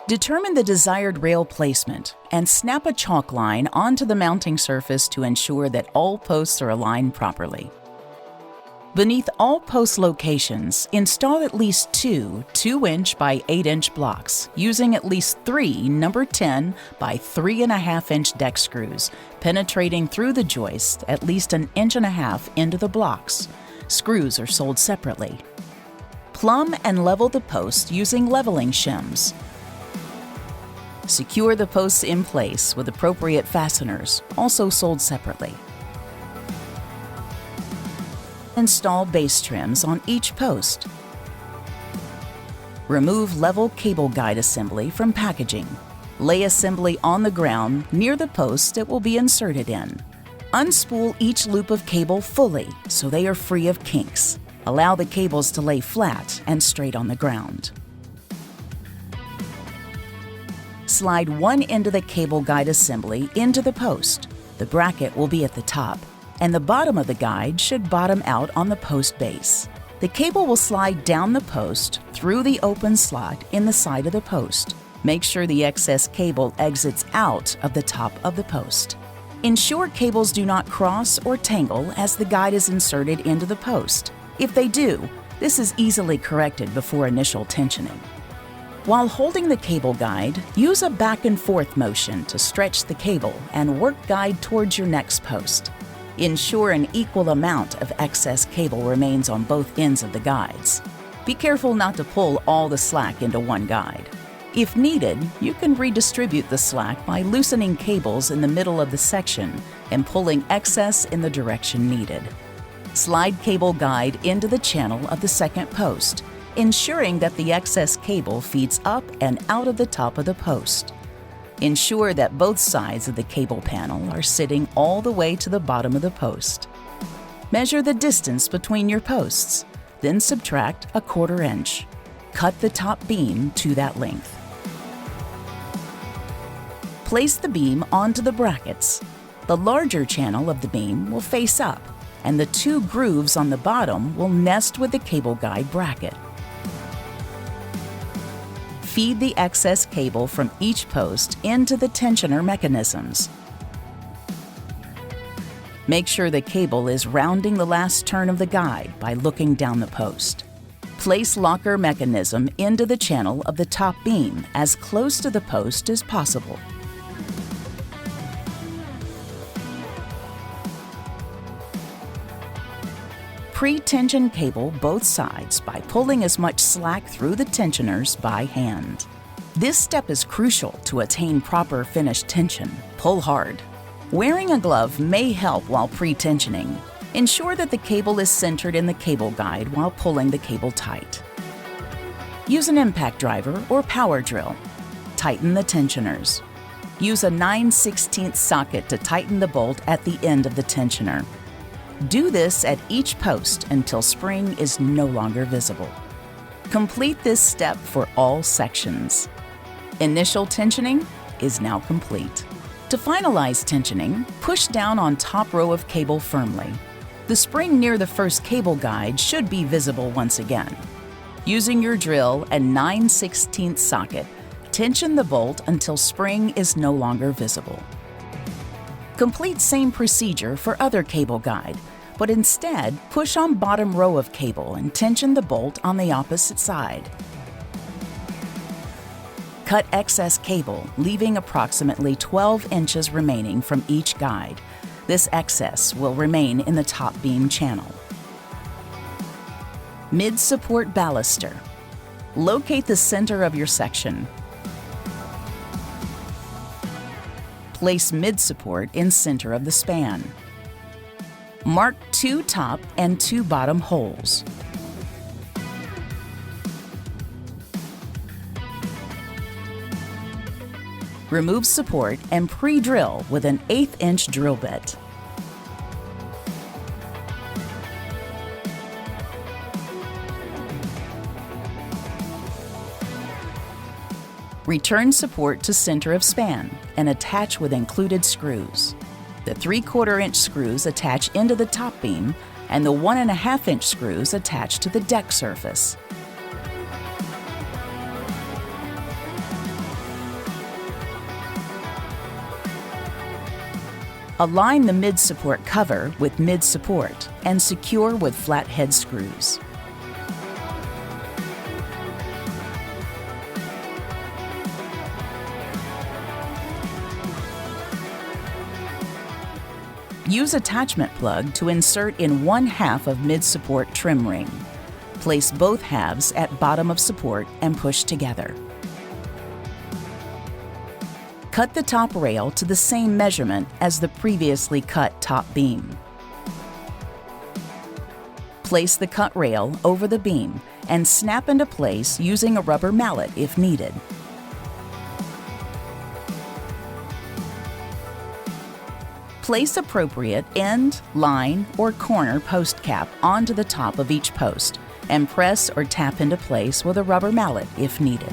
Determine the desired rail placement and snap a chalk line onto the mounting surface to ensure that all posts are aligned properly. Beneath all post locations, install at least two 2-inch by 8-inch blocks using at least three number 10 by 3.5-inch deck screws, penetrating through the joist at least 1.5 inches into the blocks. Screws are sold separately. Plumb and level the posts using leveling shims. Secure the posts in place with appropriate fasteners, also sold separately. Install base trims on each post. Remove level cable guide assembly from packaging. Lay assembly on the ground near the post it will be inserted in. Unspool each loop of cable fully so they are free of kinks. Allow the cables to lay flat and straight on the ground. Slide one end of the cable guide assembly into the post. The bracket will be at the top, and the bottom of the guide should bottom out on the post base. The cable will slide down the post through the open slot in the side of the post. Make sure the excess cable exits out of the top of the post. Ensure cables do not cross or tangle as the guide is inserted into the post. If they do, this is easily corrected before initial tensioning. While holding the cable guide, use a back and forth motion to stretch the cable and work guide towards your next post. Ensure an equal amount of excess cable remains on both ends of the guides. Be careful not to pull all the slack into one guide. If needed, you can redistribute the slack by loosening cables in the middle of the section and pulling excess in the direction needed. Slide cable guide into the channel of the second post, ensuring that the excess cable feeds up and out of the top of the post. Ensure that both sides of the cable panel are sitting all the way to the bottom of the post. Measure the distance between your posts, then subtract 1/4 inch. Cut the top beam to that length. Place the beam onto the brackets. The larger channel of the beam will face up, and the two grooves on the bottom will nest with the cable guide bracket. Feed the excess cable from each post into the tensioner mechanisms. Make sure the cable is rounding the last turn of the guide by looking down the post. Place locker mechanism into the channel of the top beam as close to the post as possible. Pre-tension cable both sides by pulling as much slack through the tensioners by hand. This step is crucial to attain proper finish tension. Pull hard. Wearing a glove may help while pre-tensioning. Ensure that the cable is centered in the cable guide while pulling the cable tight. Use an impact driver or power drill. Tighten the tensioners. Use a 9/16 socket to tighten the bolt at the end of the tensioner. Do this at each post until spring is no longer visible. Complete this step for all sections. Initial tensioning is now complete. To finalize tensioning, push down on top row of cable firmly. The spring near the first cable guide should be visible once again. Using your drill and 9/16 socket, tension the bolt until spring is no longer visible. Complete same procedure for other cable guide, but instead push on bottom row of cable and tension the bolt on the opposite side. Cut excess cable, leaving approximately 12 inches remaining from each guide. This excess will remain in the top beam channel. Mid-support baluster. Locate the center of your section. Place mid-support in center of the span. Mark 2 top and 2 bottom holes. Remove support and pre-drill with an 1/8 inch drill bit. Return support to center of span and attach with included screws. The 3/4 inch screws attach into the top beam and the 1.5 inch screws attach to the deck surface. Align the mid-support cover with mid-support and secure with flathead screws. Use attachment plug to insert in 1/2 of mid-support trim ring. Place both halves at bottom of support and push together. Cut the top rail to the same measurement as the previously cut top beam. Place the cut rail over the beam and snap into place using a rubber mallet if needed. Place appropriate end, line, or corner post cap onto the top of each post and press or tap into place with a rubber mallet if needed.